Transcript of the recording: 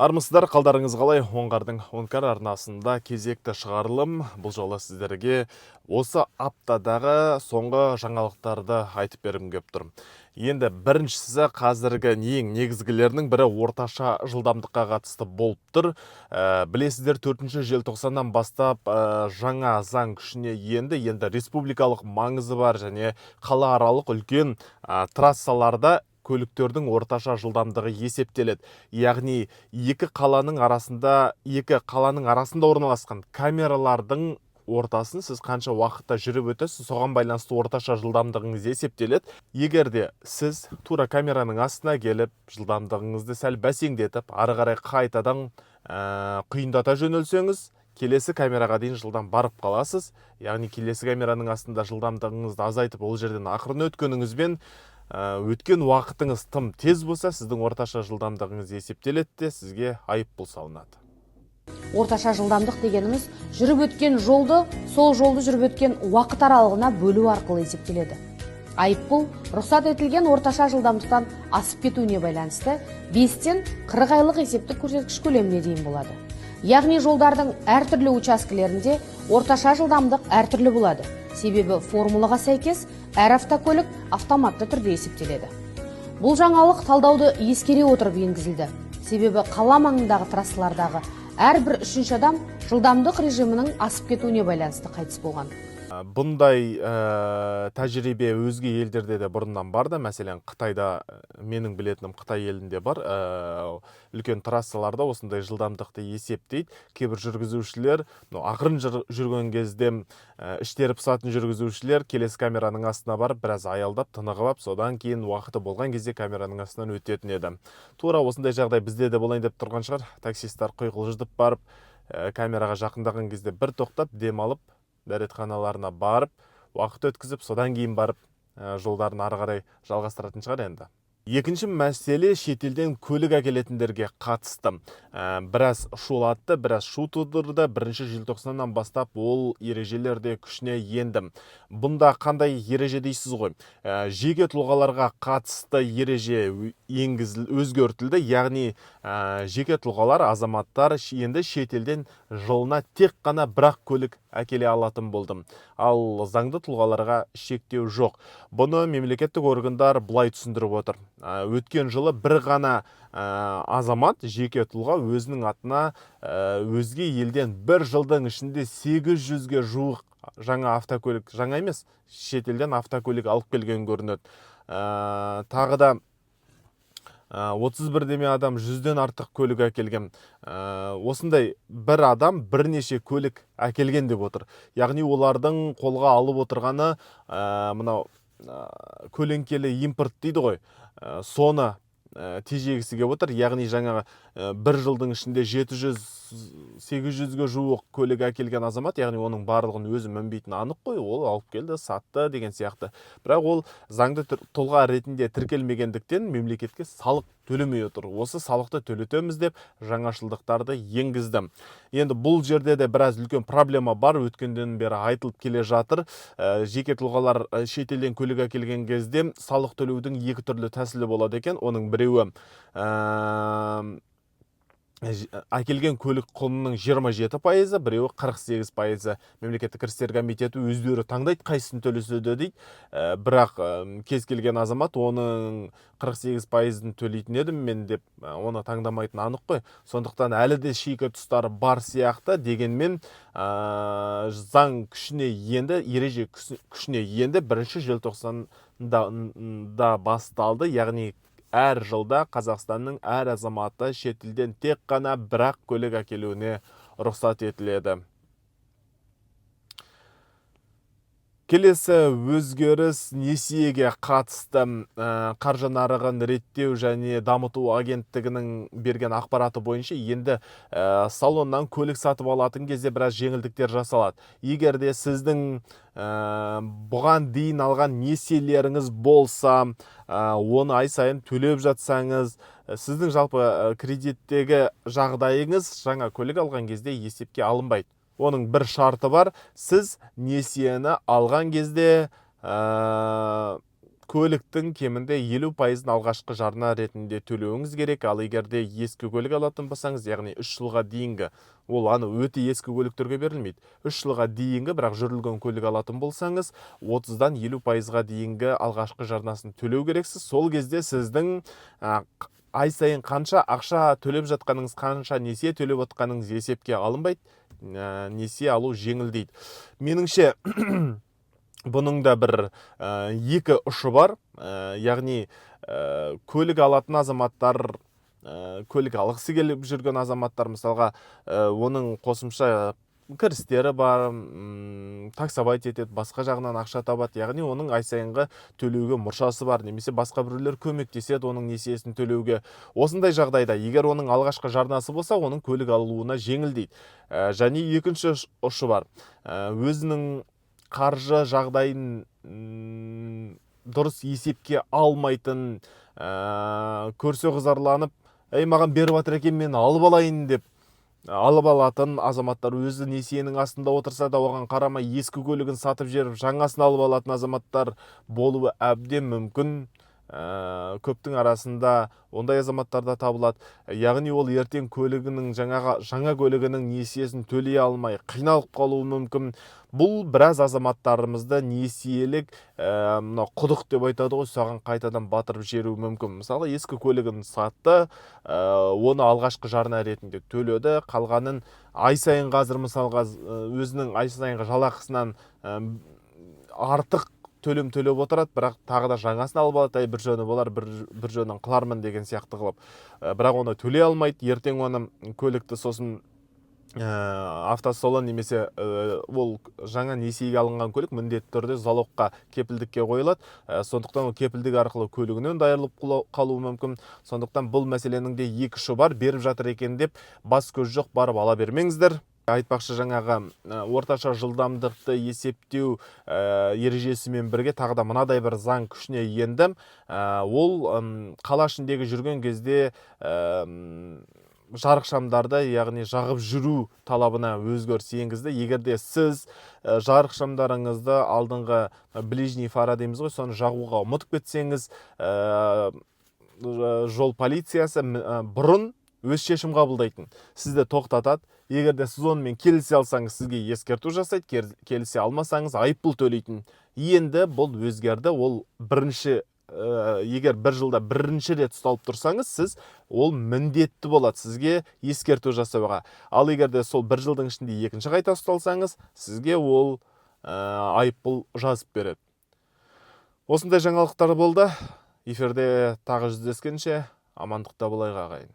Армысыздар, қалдарыңыз қалай? Оңғардың Оңкар арнасында кезекті шығарылым. Бұл жолы сіздерге осы аптадағы соңғы жаңалықтарды айтып бергім келіп тұр. Енді біріншісі қазіргі ең негізгілерінің бірі орташа жылдамдыққа қатысты болып тұр. Білесіздер, 4 желтоқсаннан бастап жаңа заң күшіне енді республикалық маңызы бар және қалааралық үлкен трассаларда көліктердің орташа жылдамдығы есептеледі. Яғни екі қаланың арасында орналасқан камералардың ортасын сіз қанша уақытта жүріп өтесіз, соған байланысты орташа жылдамдығыңыз есептеледі. Егер де сіз тура камераның астына келіп, жылдамдығыңызды сәл бәсеңдетіп, ары қарай қайтадан құйындата жөнелсеңіз, келесі камераға дейін жылдам барып қаласыз. Яғни келесі камераның астында жылдамдығыңызды азайтып, ол жерден ақырын өткеніңізбен өткен уақытыңыз тым тез болса, сіздің орташа жылдамдығыңыз есептеледі де сізге айыппұл салынады. Орташа жылдамдық дегеніміз жүріп өткен жолды, сол жолды жүріп өткен уақыт аралығына бөлу арқылы есептеледі. Айыппұл рұқсат етілген орташа жылдамдықтан асып кетуіне байланысты 5-тен 40 айлық есептік көрсеткіш көлеміне дейін болады. Яғни жолдардың әртүрлі учаскелерінде орташа жылдамдық әртүрлі болады. Себебі формулаға сәйкес әр автокөлік автоматты түрде есептеледі. Бұл жаңалық талдауды ескере отырып енгізілді. Себебі қала маңындағы трассалардағы әрбір үшінші адам жылдамдық режимінің асып кетуіне байланысты қайтыс болған. Бұндай тәжірибе өзге елдерде де бұрыннан бар да, мәселен Қытайда, менің білетінім Қытай елінде бар, үлкен трассаларда осындай жылдамдықты есептейді. Кейбір жүргізушілер ақырын жүрген кезде іштері пысатын жүргізушілер келесі камераның астына барып, біраз аялдап, тынығып алып, содан кейін уақыты болған кезде камераның астынан өтетін еді. Тура осындай жағдай бізде де болайын деп тұрған шығар. Таксисттер құйқылжытып барып, камераға жақындаған кезде бір тоқтап, демалып, дәретханаларына барып, уақыт өткізіп, содан кейін барып, жолдарын ары қарай жалғастыратын шығар енді. Екінші мәселе шетелден көлік әкелетіндерге қатысты. Біраз шулатты, біраз шу тудырды. 1 желтоқсаннан бастап ол ережелерде күшіне енді. Бұнда қандай ереже дейсіз ғой? Жеке тұлғаларға қатысты ереже өзгертілді. Яғни жеке тұлғалар, азаматтар енді шетелден жылына тек қана бірақ көлік әкеле алатын болды. Ал заңды тұлғаларға шектеу жоқ. Бұны мемлекеттік органдар былай түсіндіріп отыр. Өткен жылы бір ғана азамат, жеке тұлға өзінің атына өзге елден бір жылдың ішінде 800-ге жуық жаңа автокөлік, жаңа емес, шетелден автокөлік алып келген көрінеді. Тағы да 31 деме адам 100-ден артық көлік әкелген. Осындай бір адам бірнеше көлік әкелген деп отыр. Яғни олардың қолға алып отырғаны мынау көлеңкелі импорт дейді ғой. Соны тежегісі кеп отыр. Яғни жаңағы бір жылдың ішінде 700-800-ге жуық көлік әкелген азамат, яғни оның барлығын өзі мінбейтін анық қой, ол алып келді, сатты деген сияқты. Бірақ ол заңды тұлға ретінде тіркелмегендіктен мемлекетке салық төлемей отыр. Осы салықты төлетеміз деп жаңашылдықтарды енгізді. Енді бұл жерде де біраз үлкен проблема бар, өткенден бері айтылып келе жатыр. Жеке тұлғалар шетелден көлік әкелген кезде салық төлеудің екі түрлі тәсілі болады екен. Оның біреуі әкелген көлік құнының 27%, біреуі 48%. Мемлекеттік кірістер комитеті өздері таңдайды, қайсысын төлеседі дейді. Бірақ кез келген азамат оның 48%-ін төлейтін едім мен деп оны таңдамайтын анық қой. Сондықтан әлі де шикі тұстары бар сияқты, дегенмен заң күшіне енді, ереже күшіне енді 1 желтоқсанда басталды. Яғни әр жылда Қазақстанның әр азаматы шетелден тек қана бірақ көлік әкелуіне рұқсат етіледі. Келесі өзгеріс несиеге қатысты. Қаржы нарығын реттеу және дамыту агенттігінің берген ақпараты бойынша енді салоннан көлік сатып алатын кезде біраз жеңілдіктер жасалады. Егер де сіздің бұған дейін алған несиелеріңіз болса, оны ай сайын төлеп жатсаңыз, сіздің жалпы кредиттегі жағдайыңыз жаңа көлік алған кезде есепке алынбайды. Оның бір шарты бар, сіз несиені алған кезде көліктің кемінде 50%-ын алғашқы жарна ретінде төлеуіңіз керек. Ал егерде ескі көлік алатын болсаңыз, яғни 3 жылға дейінгі, ол аны өте ескі көліктерге берілмейді. 3 жылға дейінгі, бірақ жүрілген көлік алатын болсаңыз, 30-дан 50%-ға дейінгі алғашқы жарнасын төлеу керексіз. Сол кезде сіздің ай сайын қанша ақша төлеп жатқаныңыз, қанша несие төлеп жатқаныңыз есепке алынбайды. Несие алу жеңілдейді. Меніңше бұның да бір екі ұшы бар. Яғни көлік алатын азаматтар, көлік алғысы келіп жүрген азаматтар, мысалға оның қосымша кірістері бар, таксобайт етеді, басқа жағынан ақша табады. Яғни оның ай сайынғы төлеуге мұршасы бар, немесе басқа біреулер көмектеседі оның несиесін төлеуге. Осындай жағдайда, егер оның алғашқы жарнасы болса, оның көлік алуына жеңілдейді. Және екінші ұшы бар. Өзінің қаржы жағдайын дұрыс есепке алмайтын, көрсе қызарланып, маған беріп жатыр екен, мен алып алайын деп алып алатын азаматтар, өзі несиенің астында отырса да оған қарамай ескі көлігін сатып жіберіп жаңасын алып алатын азаматтар болуы әбден мүмкін. Көптің арасында ондай азаматтар да табылады. Яғни ол ертең көлігінің жаңа көлігінің несиесін төлей алмай қиналып қалуы мүмкін. Бұл біраз азаматтарымызды несиелік құдық деп айтады ғой, соған қайтадан батырып жіберуі мүмкін. Мысалы, ескі көлігін сатты, оны алғашқы жарна ретінде төледі, қалғанын ай сайын, қазір мысалға өзінің ай сайынғы жалақысынан артық төлем төлеп отырады, бірақ тағы да жаңасын алып алады, бір жөні болар, бір жөнін қылармын деген сияқты қылып. Бірақ оны төлей алмайды, ертең оны көлікті сосын автосалон немесе ол жаңа несиеге алынған көлік міндетті түрде залогқа, кепілдікке қойылады. Сондықтан ол кепілдік арқылы көлігінен де айырылып қалуы мүмкін. Сондықтан бұл мәселенің де екі ұшы бар. Беріп жатыр екен деп бас көз жоқ барып ала бермеңіздер. Айтпақшы, жаңағы орташа жылдамдықты есептеу ережесімен бірге тағы да мынадай бір заң күшіне енді. Ол қала ішіндегі жүрген кезде жарық шамдарды, яғни жағып жүру талабына өзгеріс енгізді. Егерде сіз жарық шамдарыңызды алдыңғы ближний фара дейміз ғой, соны жағуға ұмытып кетсеңіз, жол полициясы бұрын өз шешім қабылдайтын, сізді тоқтатады. Егерде сіз онымен келісе алсаңыз, сізге ескерту жасайды, келісе алмасаңыз айыппұл төлейтін. Енді бұл өзгерді. Ол егер бір жылда бірінші рет ұсталып тұрсаңыз, сіз ол міндетті болады сізге ескерту жасауға. Ал егерде сол бір жылдың ішінде екінші қайта ұсталсаңыз, сізге ол айыппұл жазып береді. Осындай жаңалықтар болды. Эфирде тағы жүздескенше амандықта болайық ағайын.